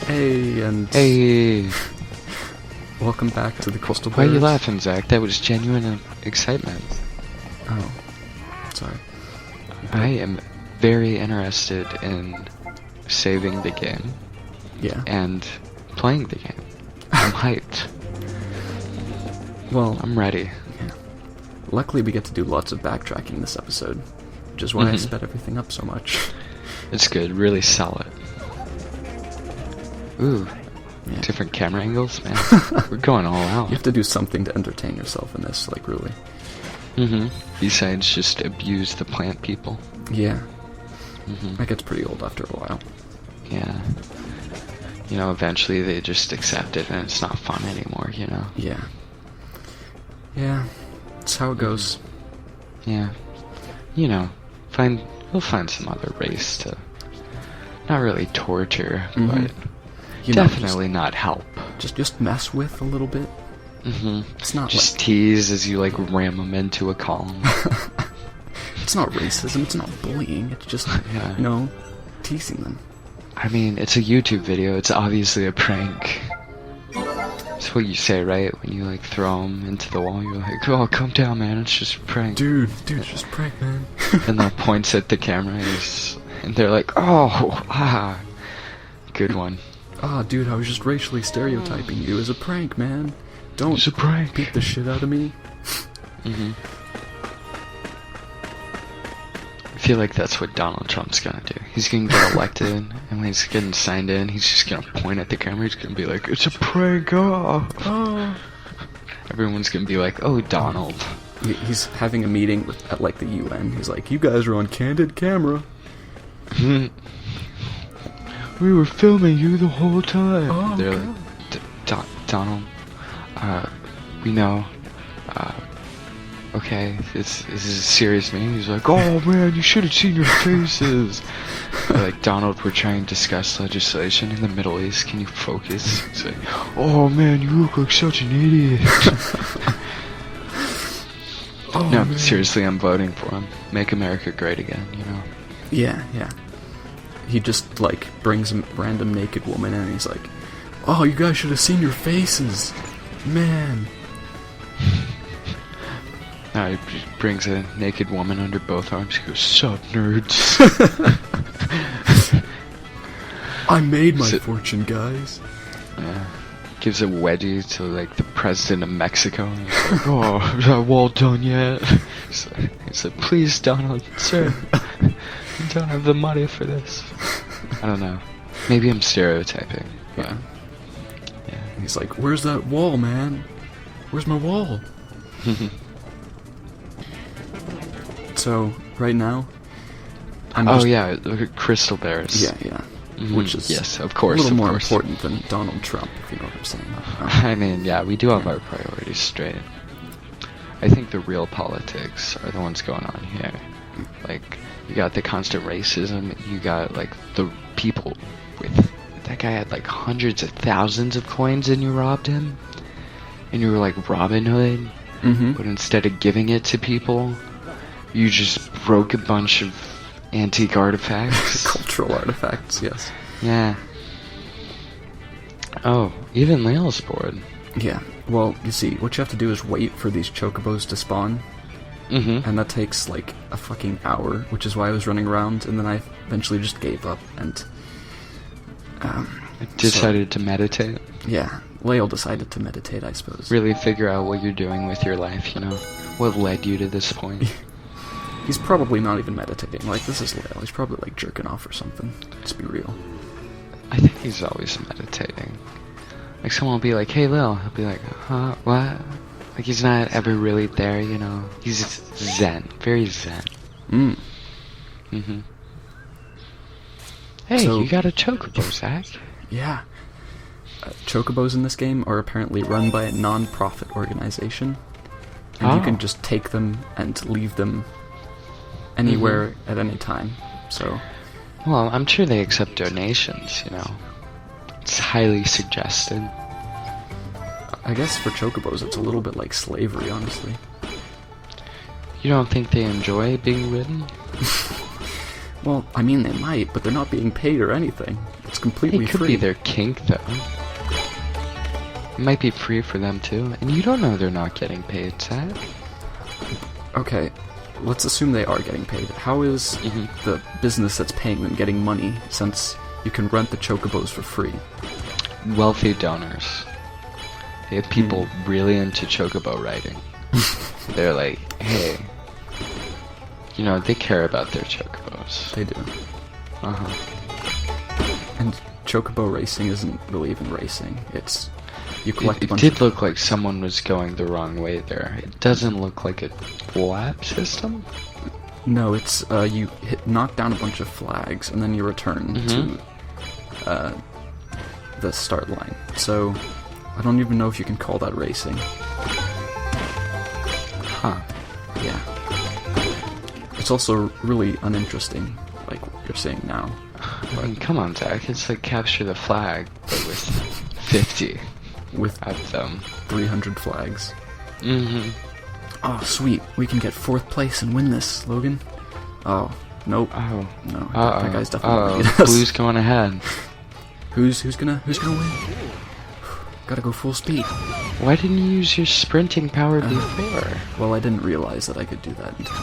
Hey, and Hey, welcome back to the Crystal why are you Bears. laughing, Zach? That was genuine excitement. Oh, sorry. I am very interested in saving the game Yeah. and playing the game. I'm hyped. Well, I'm ready. luckily we get to do lots of backtracking this episode, which is why I Mhm. sped everything up so much. It's good. Really sell it. Ooh, Yeah. different camera angles, man. We're going all out. You have to do something to entertain yourself in this, like, really. Besides just abuse the plant people. Yeah. Mhm. That gets pretty old after a while. Yeah. You know, eventually they just accept it and it's not fun anymore, you know? Yeah. Yeah. That's how it goes. Yeah. You know, we'll find some other race to not really torture, but You know, definitely not help. just mess with a little bit. It's not Just tease as you like ram them into a column. it's not racism, it's not bullying, it's just, Yeah. you know, teasing them. I mean, it's a YouTube video. It's obviously a prank. That's what you say, right? When you like throw them into the wall, you're like, "Oh, calm down, man. It's just a prank." Dude, it's just a prank, man. And they'll point at the camera, and they're like, "Oh, ah, good one." Ah, dude, I was just racially stereotyping you as a prank, man. Don't It's a prank. beat the shit out of me. I feel like that's what Donald Trump's gonna do. He's gonna get elected, and when he's getting signed in, he's just gonna point at the camera. He's gonna be like, "It's a prank!" Oh. Everyone's gonna be like, "Oh, Donald." He's having a meeting at like the UN. He's like, "You guys are on candid camera." We were filming you the whole time. Oh, They're God. like, Donald, we know, okay, this is a serious meeting. He's like, "Oh man, you should have seen your faces." They're like, "Donald, we're trying to discuss legislation in the Middle East. Can you focus?" He's like, "Oh man, you look like such an idiot." Oh, No, man. seriously, I'm voting for him. Make America great again, you know? Yeah. He just like brings a random naked woman in and he's like, "Oh, you guys should have seen your faces, man." He brings a naked woman under both arms. He goes, "Sup, nerds?" I made my So- fortune, guys. Yeah. Gives a wedgie to like the president of Mexico. And he's like, "Oh, is that wall done yet?" He's like, "Please, Donald, sir, you don't have the money for this." I don't know. Maybe I'm stereotyping. But Yeah. He's like, "Where's that wall, man? Where's my wall?" So right now, I'm oh just, yeah, look at Crystal Bears. yeah. Which is yes, of a course, little of more course. important than Donald Trump, if you know what I'm saying. I mean, yeah, we do have our priorities straight. I think the real politics are the ones going on here. Like, you got the constant racism, you got, like, the people with... That guy had, like, hundreds of thousands of coins and you robbed him? And you were like Robin Hood? But instead of giving it to people, you just broke a bunch of antique artifacts. Cultural artifacts, yes. Yeah. Oh, even Leo's bored. Yeah. Well, you see, what you have to do is wait for these chocobos to spawn, and that takes like a fucking hour, which is why I was running around, and then I eventually just gave up, and Decided to meditate. yeah, Leo decided to meditate, I suppose. Really figure out what you're doing with your life, you know? What led you to this point? He's probably not even meditating. Like, this is Leo. He's probably like jerking off or something. Let's be real. I think he's always meditating. Like, someone will be like, "Hey, Lil." He'll be like, "Huh? What?" Like, he's not ever really there, you know? He's zen. Very zen. Hey, So- you got a chocobo, Zach. Yeah. Chocobos in this game are apparently run by a non-profit organization, and you can just take them and leave them anywhere at any time. So, Well, I'm sure they accept donations, you know? It's highly suggested. I guess for chocobos it's a little bit like slavery, honestly. You don't think they enjoy being ridden? Well, I mean, they might, but they're not being paid or anything. It's completely It could free. be their kink, though. It might be free for them, too. And you don't know they're not getting paid, Sad. Okay, let's assume they are getting paid. How is the business that's paying them getting money, since you can rent the chocobos for free? Wealthy donors. They have people really into chocobo riding. They're like, hey, you know, they care about their chocobos. They do. Uh-huh. And chocobo racing isn't really even racing. It's... You collect a It bunch did of... look like someone was going the wrong way there. It doesn't look like a lap system. No, it's, you knock down a bunch of flags, and then you return to, the start line. So, I don't even know if you can call that racing. Huh. Yeah. It's also really uninteresting, like what you're saying now. I mean, come on, Zach. It's like capture the flag, but with 50 With of them. 300 flags. Mm-hmm. Oh, sweet. We can get 4th place and win this, Logan. Oh, nope. Oh. No, that guy's definitely gonna beat us. Blue's going ahead. Who's gonna win? Gotta go full speed. Why didn't you use your sprinting power before? Well, I didn't realize that I could do that until...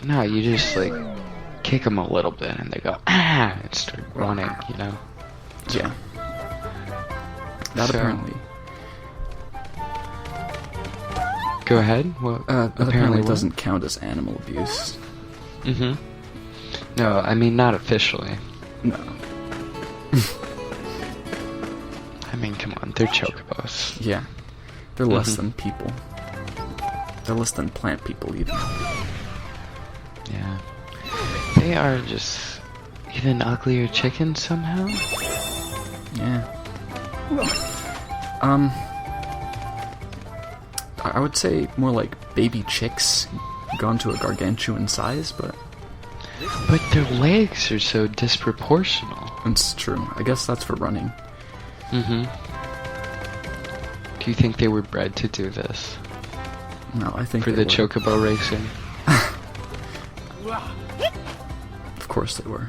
No, you just, like, kick them a little bit and they go, ah, and start running, you know? Yeah. That So- apparently... Go ahead. Well, that apparently what? doesn't count as animal abuse. Mm-hmm. No, I mean, not officially. No. I mean, come on, they're chocobos. Yeah. They're less than people. They're less than plant people, even. Yeah. They are just even uglier chickens somehow. Yeah. I would say more like baby chicks gone to a gargantuan size, but... But their legs are so disproportional. It's true. I guess that's for running. Mm-hmm. Do you think they were bred to do this? No, I think For they the were. chocobo racing? Of course they were.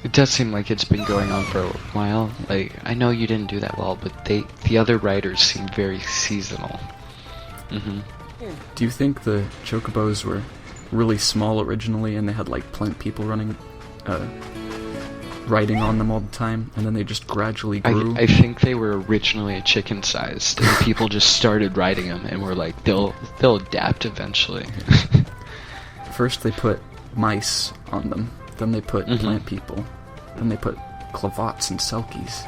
It does seem like it's been going on for a while. Like, I know you didn't do that well, but the other riders seem very seasonal. Mm-hmm. Do you think the chocobos were really small originally and they had like plant people riding on them all the time, and then they just gradually grew? I think they were originally chicken-sized, and people just started riding them, and were like, they'll adapt eventually. First they put mice on them, then they put plant people, then they put clavots and selkies,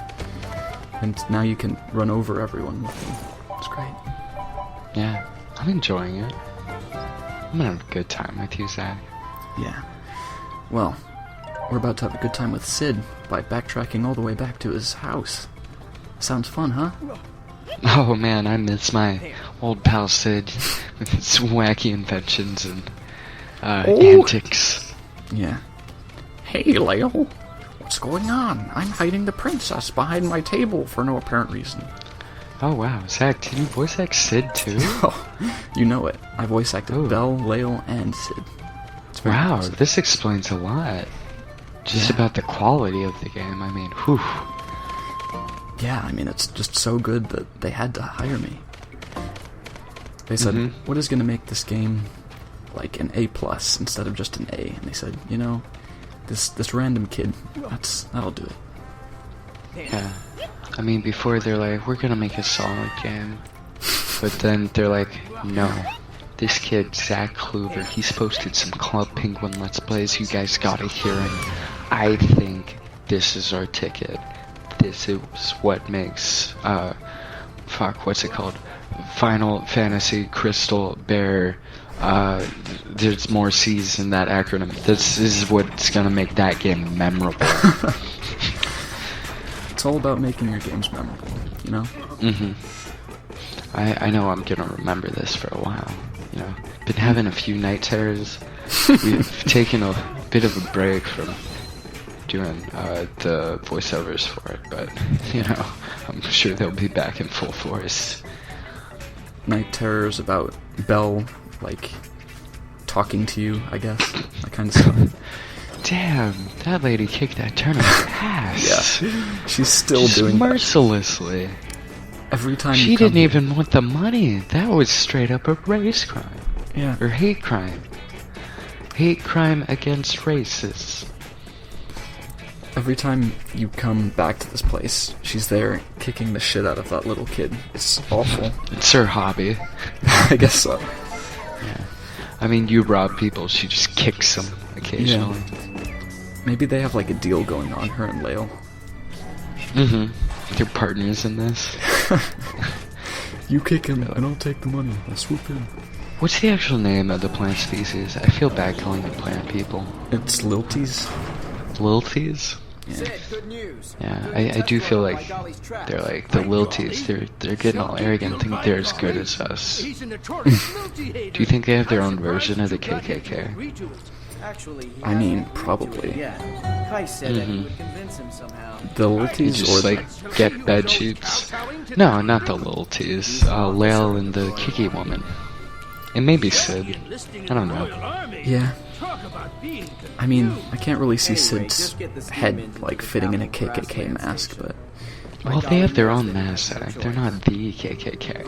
and now you can run over everyone with them. It's great. Yeah, I'm enjoying it. I'm gonna have a good time with you, Zach. Yeah. Well, we're about to have a good time with Sid by backtracking all the way back to his house. Sounds fun, huh? Oh man, I miss my old pal Sid with his wacky inventions and antics. Yeah. Hey, Leo. What's going on? I'm hiding the princess behind my table for no apparent reason. Oh wow, Zach, did you voice act Sid too? Oh, you know it. I voice acted Belle, Leo, and Sid. It's very Wow, impressive. this explains a lot. Just about the quality of the game, I mean, whew. Yeah, I mean, it's just so good that they had to hire me. They said, what is going to make this game like an A+ instead of just an A? And they said, you know, this random kid, that'll do it. Yeah. I mean, before they're like, we're gonna make a solid game. But then they're like, no. This kid, Zach Kluber, he's posted some Club Penguin Let's Plays. You guys gotta hear him. I think this is our ticket. This is what makes, what's it called? Final Fantasy Crystal Bear. There's more C's in that acronym. This is what's gonna make that game memorable. It's all about making your games memorable, you know? I know I'm gonna remember this for a while. You know, been having a few night terrors. We've taken a bit of a break from doing the voiceovers for it, but you know, I'm sure they'll be back in full force. Night terrors about Belle, like, talking to you, I guess. That kind of stuff. Damn, that lady kicked that Turner's ass. Yeah, she's still Just doing that. mercilessly. Every time She you come didn't even want the money. That was straight up a race crime. Yeah. Or hate crime. Hate crime against races. Every time you come back to this place, she's there kicking the shit out of that little kid. It's awful. It's her hobby. I guess so. Yeah. I mean, you rob people, she just kicks them occasionally. Yeah. Maybe they have like a deal going on, her and Lael. They're partners in this. You kick him, and I'll take the money. I'll swoop in. What's the actual name of the plant species? I feel bad calling them plant people. It's lilties. Lilties? Yeah. Good news. Yeah, I do feel like they're like the lilties. They're getting all arrogant, think they're as good as us. Do you think they have their own version of the KKK? Actually, I mean, probably. yeah. Kai said that he would convince him somehow. The You lilties just or like get bed sheets. No, not the lilties. Lael and the Kiki woman. It may be Sid. I don't know. Yeah. I mean, I can't really see Sid's head like fitting in a KKK mask, but Well, they have their own mass act. They're not the KKK.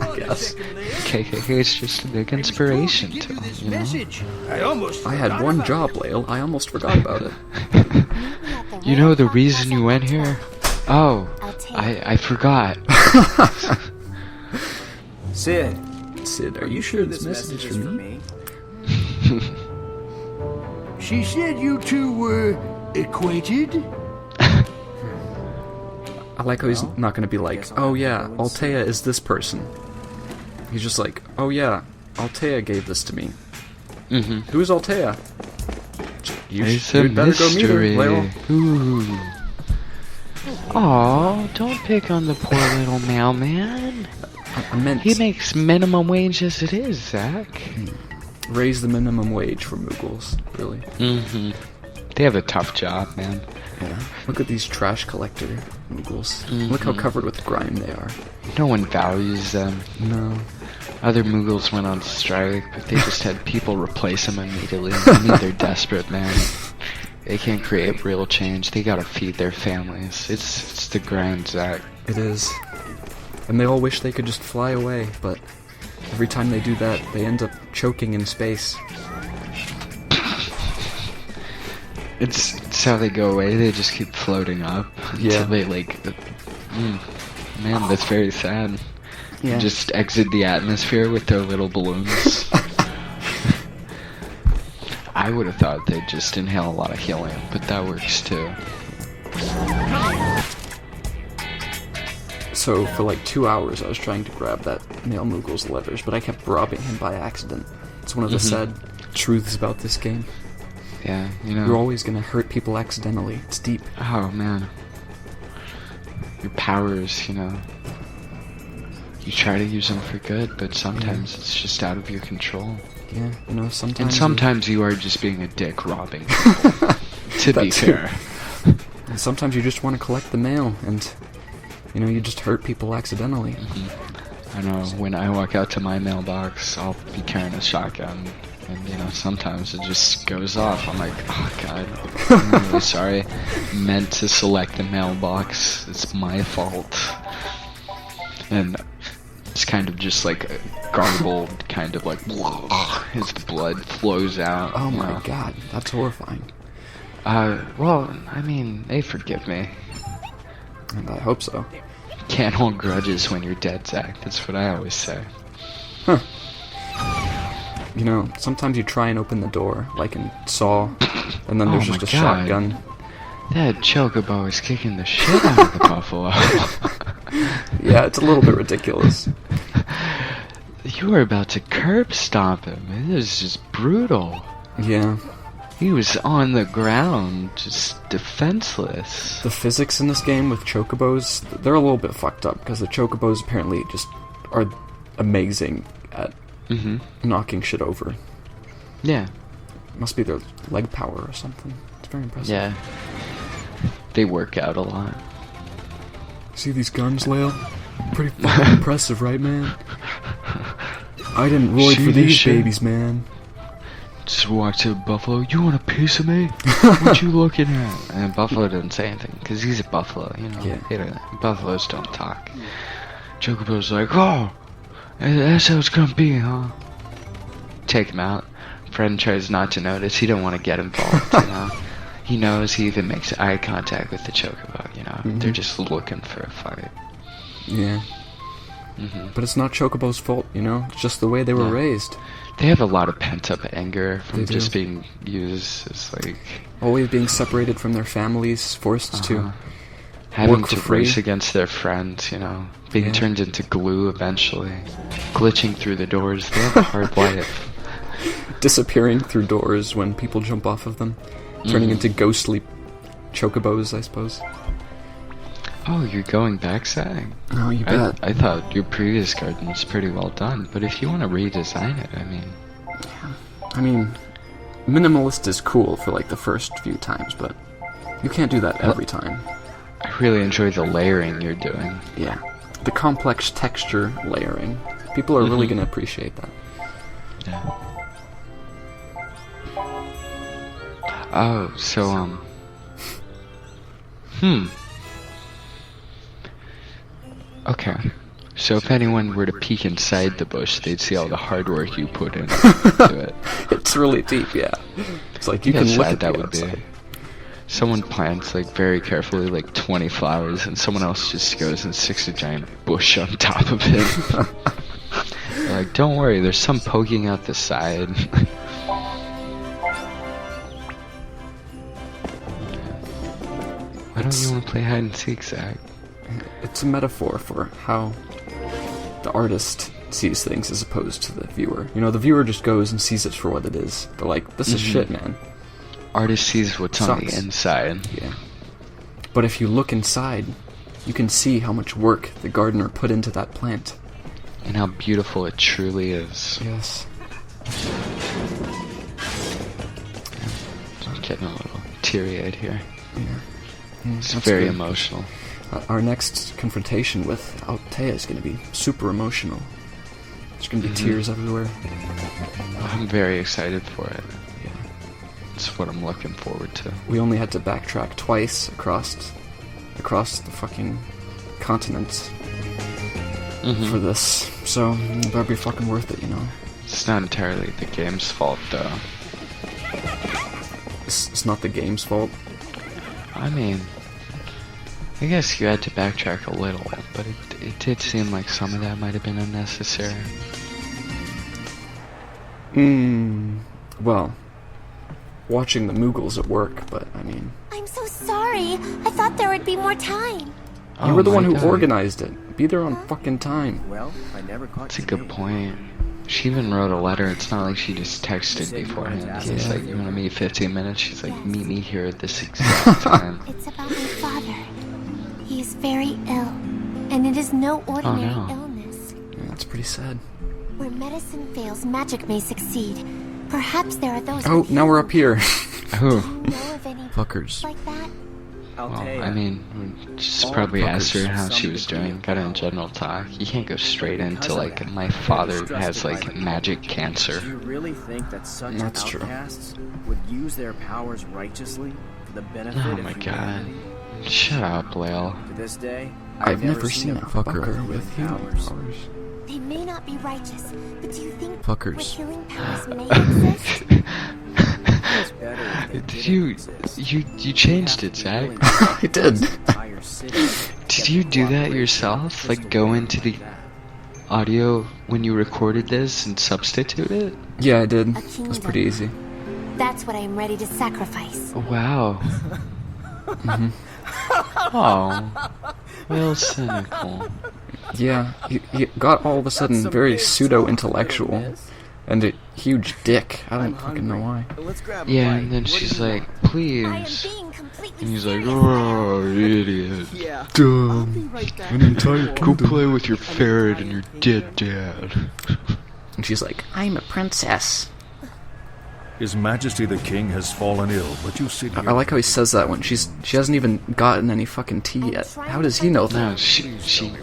I guess. KKK is just a big inspiration to them, you know? I had one job, Lael. I almost forgot about it. You know the reason you went here? Oh, I forgot. Sid, Sid, are you sure this message is for me? She said you two were acquainted? I like how he's not going to be like, oh yeah, Altea is this person. He's just like, oh yeah, Altea gave this to me. Who is Altea? You'd better go meet her, Lael. Ooh. Aw, don't pick on the poor little mailman. I meant He makes minimum wage as it is, Zach. raise the minimum wage for Muggles, really. They have a tough job, man. Yeah. Look at these trash collector Muggles. Look how covered with grime they are. No one values them. No. Other Muggles went on strike, but they just had people replace them immediately. I mean, they're desperate, man. They can't create real change. They gotta feed their families. It's the grind, Zach. It is. And they all wish they could just fly away, but every time they do that, they end up choking in space. It's how they go away. They just keep floating up until they like. Man, that's very sad. Yeah. Just exit the atmosphere with their little balloons. I would have thought they'd just inhale a lot of helium, but that works too. So for like 2 hours I was trying to grab that male Muggle's letters, but I kept robbing him by accident. It's one of the sad truths about this game. Yeah, you know. You're always gonna hurt people accidentally. It's deep. Oh man. Your powers, you know. You try to use them for good, but sometimes it's just out of your control. Yeah, you know, sometimes. And sometimes you are just being a dick robbing people. To be fair. And sometimes you just want to collect the mail, and you know, you just hurt people accidentally. I know, when I walk out to my mailbox, I'll be carrying a shotgun, and you know, sometimes it just goes off. I'm like, oh god, I'm really sorry. Meant to select the mailbox. It's my fault. And it's kind of just like a garbled, kind of like, his blood flows out. Oh you my know. god, that's horrifying. Well, I mean, they forgive me. And I hope so. Can't hold grudges when you're dead, Zach. That's what I always say. You know, sometimes you try and open the door, like in Saw, and then there's Oh just a my God. shotgun. That chocobo is kicking the shit out of the buffalo. Yeah, it's a little bit ridiculous. You were about to curb stomp him. It was just brutal. Yeah. He was on the ground, just defenseless. The physics in this game with chocobos, they're a little bit fucked up, because the chocobos apparently just are amazing at knocking shit over. Yeah. Must be their leg power or something. It's very impressive. Yeah. They work out a lot. See these guns, Lael? Pretty fucking impressive, right, man? I didn't roid See for this these shit? babies, man. just walks up Buffalo. You want a piece of me? What you looking at? And Buffalo didn't say anything because he's a buffalo, you know. Yeah. Buffaloes don't talk. Chocobo's like, oh, that's how it's gonna be, huh? Take him out. Friend tries not to notice. He don't want to get involved, you know. He knows. He even makes eye contact with the Chocobo, you know. They're just looking for a fight. Yeah. But it's not Chocobo's fault, you know. It's just the way they were raised. They have a lot of pent-up anger from They just do. being used as, like... Always being separated from their families, forced to having work for to free. race against their friends, you know. Being Yeah. turned into glue eventually. Glitching through the doors. They have a hard life. Disappearing through doors when people jump off of them. Turning into ghostly Chocobos, I suppose. Oh, you're going back, Zach? Oh, you bet. I thought your previous garden was pretty well done, but if you want to redesign it, I mean, minimalist is cool for like the first few times, but you can't do that every time. I really enjoy the layering you're doing. Yeah. The complex texture layering. People are really going to appreciate that. Yeah. Oh, so, Okay. So if anyone were to peek inside the bush, they'd see all the hard work you put into it. It's really deep, yeah. It's like you How can look sad at that the would outside. be. Someone plants, like, very carefully, like, 20 flowers, and someone else just goes and sticks a giant bush on top of it. They're like, don't worry, there's some poking out the side. Why don't you want to play hide and seek, Zach? It's a metaphor for how the artist sees things as opposed to the viewer. You know, the viewer just goes and sees it for what it is. They're like, this is shit, man. Artist sees what's on the Sucks. inside. Yeah. But if you look inside, you can see how much work the gardener put into that plant. And how beautiful it truly is. Yes. I'm getting a little teary-eyed here. Yeah. It's That's very good. emotional. Our next confrontation with Altea is going to be super emotional. There's going to be tears everywhere. I'm very excited for it. It's what I'm looking forward to. We only had to backtrack twice across the fucking continent for this, so it better be fucking worth it, you know. It's not entirely the game's fault, though. It's not the game's fault. I mean, I guess you had to backtrack a little, but it did seem like some of that might have been unnecessary. Well, watching the Moogles at work, but I mean... I'm so sorry. I thought there would be more time. You were the my one who God. organized it. Be there on fucking time. Well, I never caught That's a you good late. point. She even wrote a letter. It's not like she just texted beforehand. It's like, you want to meet 15 minutes? She's like, meet me here at this exact time. It's about my father. He is very ill, and it is no ordinary no. illness. Yeah, that's pretty sad. Where medicine fails, magic may succeed. Perhaps there are those. Oh, who now we're up here. Oh, Do you know of any Fuckers. like that? well, Altea. I mean, just All probably asked her fuckers. how she was doing. Got a general talk. You can't go straight into, like, my father has, like, magic cancer. Do you really think that such That's true. outcasts would use their powers righteously for the benefit Oh of my god. humanity? Shut up, Lale. To this day, I've never seen a fucker with healing powers. powers. They may not be righteous, but do you think Fuckers. with healing powers may exist? It's better if they Did didn't you exist. you changed it, Zach? I did. Entire city Did you do that yourself? Like, go into the audio when you recorded this and substitute it? Yeah, I did. A It was pretty easy. That's what I am ready to sacrifice. Wow. Oh, real cynical. Yeah, he got all of a sudden very pseudo-intellectual and a huge dick. I don't fucking know why. Let's grab a Yeah, bite. and then What do she's you like, want? please. I am being completely And he's like, serious. oh, idiot. Yeah. I'll Dumb. be right back. An entire Go play with your ferret and your dead dad. And she's like, I'm a princess. His Majesty the King has fallen ill, but you sit here. I like how he says that when she hasn't even gotten any fucking tea yet. How does he know that? No, she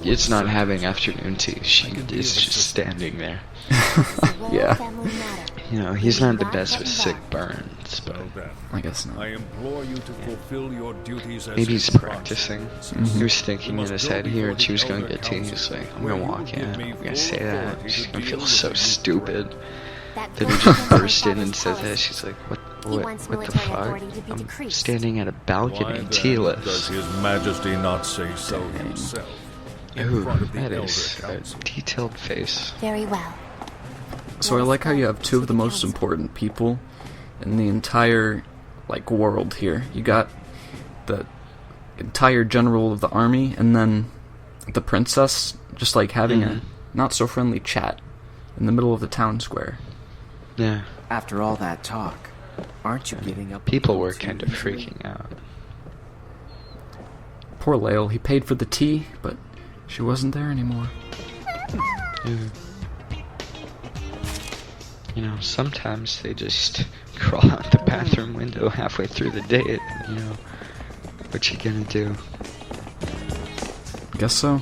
it's not having afternoon tea. She is just standing there. It's a royal Yeah. family matter. You know, he's not the best with sick burns, but Well then, I guess not. I implore you to fulfill your duties as maybe he's his practicing. conscience. He was thinking in his head, he heard she was gonna get tea. Council, He's like, I'm where gonna you walk give in, me I'm gonna full say that. authority She's to gonna feel deal so with stupid. That Then he forces just my burst in father's and says that. policy. She's like, He what wants the military fuck? authority to be I'm decreased. standing at a balcony, Why then does tealess. His Majesty not say so himself in Ooh, front of the that Elder is a Council? detailed face. Very well. So I like how you have two of the most important people in the entire, like, world here. You got the entire general of the army, and then the princess just, like, having a not-so-friendly chat in the middle of the town square. Yeah, After all that talk, aren't you giving up? a people little were too kind of easily? freaking out. Poor Lael, he paid for the tea, but she wasn't there anymore. Yeah. You know, sometimes they just crawl out the bathroom window halfway through the date. You know, what you gonna do? Guess so.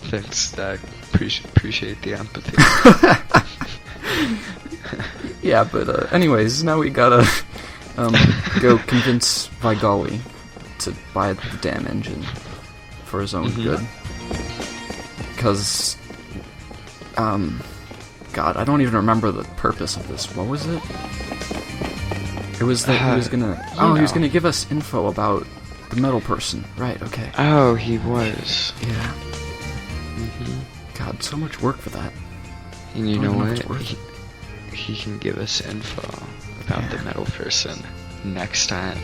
Thanks, Doug. Appreciate the empathy. Yeah, but anyways, now we gotta go convince Vigali to buy the damn engine for his own good. Because, God, I don't even remember the purpose of this. What was it? It was that he was gonna... Oh, he was gonna give us info about the metal person. Right, okay. Oh, he was. Yeah. God, so much work for that. And you I know don't know if what? it's worth He can give us info about the metal person next time.